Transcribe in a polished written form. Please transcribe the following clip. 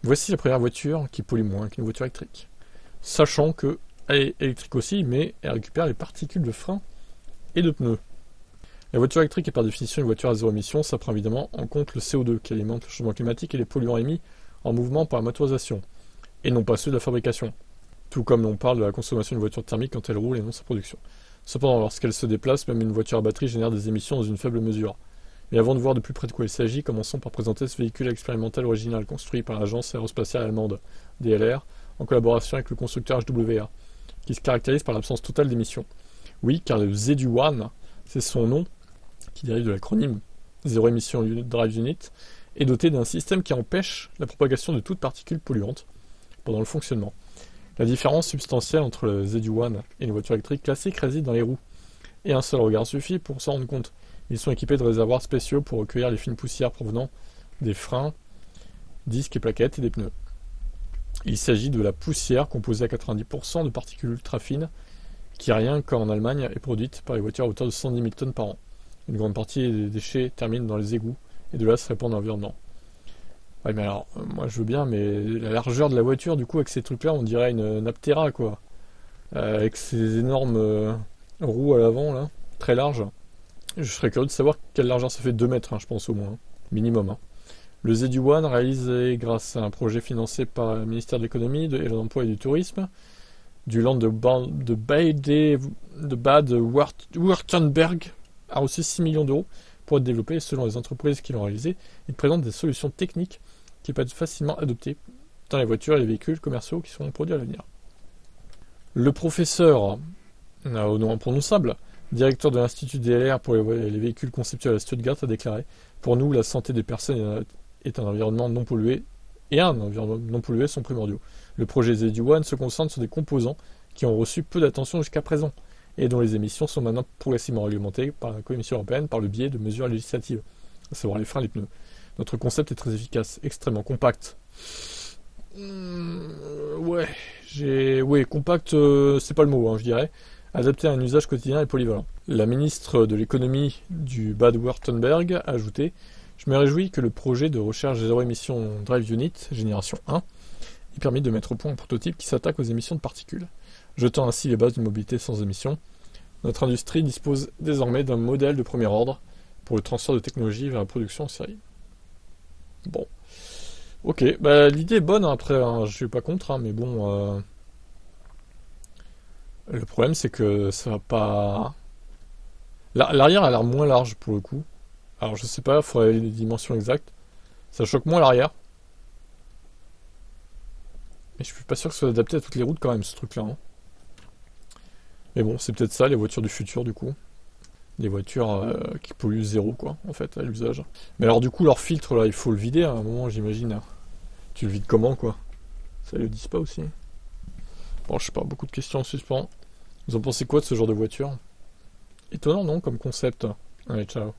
Voici la première voiture qui pollue moins qu'une voiture électrique. Sachant qu'elle est électrique aussi, mais elle récupère les particules de frein et de pneus. La voiture électrique est par définition une voiture à zéro émission, ça prend évidemment en compte le CO2 qui alimente le changement climatique et les polluants émis en mouvement par la motorisation, et non pas ceux de la fabrication. Tout comme l'on parle de la consommation d'une voiture thermique quand elle roule et non sa production. Cependant, lorsqu'elle se déplace, même une voiture à batterie génère des émissions dans une faible mesure. Mais avant de voir de plus près de quoi il s'agit, commençons par présenter ce véhicule expérimental original construit par l'agence aérospatiale allemande DLR en collaboration avec le constructeur HWA, qui se caractérise par l'absence totale d'émissions. Oui, car le ZU-1, c'est son nom, qui dérive de l'acronyme Zero Emission Drive Unit, est doté d'un système qui empêche la propagation de toute particule polluante pendant le fonctionnement. La différence substantielle entre le ZU-1 et une voiture électrique classique réside dans les roues, et un seul regard suffit pour s'en rendre compte. Ils sont équipés de réservoirs spéciaux pour recueillir les fines poussières provenant des freins, disques et plaquettes et des pneus. Il s'agit de la poussière composée à 90% de particules ultra fines qui, rien qu'en Allemagne, est produite par les voitures à hauteur de 110 000 tonnes par an. Une grande partie des déchets terminent dans les égouts et de là se répandent dans l'environnement. Ouais, mais alors, moi je veux bien, mais la largeur de la voiture, du coup, avec ces trucs-là, on dirait une Aptera, quoi. Avec ces énormes roues à l'avant, là, très larges. Je serais curieux de savoir quelle largeur ça fait, 2 mètres, hein, je pense au moins, hein. Minimum. Hein. Le ZU-1 réalisé grâce à un projet financé par le ministère de l'économie et de l'emploi et du tourisme du land de Bad Württemberg a reçu 6 millions d'euros pour être développé. Selon les entreprises qui l'ont réalisé, il présente des solutions techniques qui peuvent être facilement adoptées dans les voitures et les véhicules commerciaux qui seront produits à l'avenir. Le professeur, au nom imprononçable, directeur de l'Institut DLR pour les véhicules conceptuels à Stuttgart, a déclaré « Pour nous, la santé des personnes est un environnement non pollué et un environnement non pollué sont primordiaux. Le projet ZU-1 se concentre sur des composants qui ont reçu peu d'attention jusqu'à présent et dont les émissions sont maintenant progressivement réglementées par la Commission européenne par le biais de mesures législatives, à savoir les freins et les pneus. Notre concept est très efficace, extrêmement compact. » Compact, c'est pas le mot, hein, je dirais. Adapté à un usage quotidien et polyvalent. La ministre de l'économie du Bade-Württemberg a ajouté « Je me réjouis que le projet de recherche zéro émission Drive Unit, génération 1, ait permis de mettre au point un prototype qui s'attaque aux émissions de particules, jetant ainsi les bases d'une mobilité sans émissions. Notre industrie dispose désormais d'un modèle de premier ordre pour le transfert de technologie vers la production en série. » Bon. Ok, l'idée est bonne, hein, après, hein, je suis pas contre, hein, mais bon... Le problème, c'est que ça va pas... L'arrière a l'air moins large, pour le coup. Alors, je sais pas, il faudrait les dimensions exactes. Ça choque moins l'arrière. Mais je suis pas sûr que ce soit adapté à toutes les routes, quand même, ce truc-là. Hein. Mais bon, c'est peut-être ça, les voitures du futur, du coup. Des voitures qui polluent zéro, quoi, en fait, à l'usage. Mais alors, du coup, leur filtre, là, il faut le vider à un moment, j'imagine. Hein. Tu le vides comment, quoi? Ça, ils le disent pas aussi. Bon, je sais pas, beaucoup de questions en suspens. Vous en pensez quoi de ce genre de voiture? Étonnant, non, comme concept? Allez, ciao.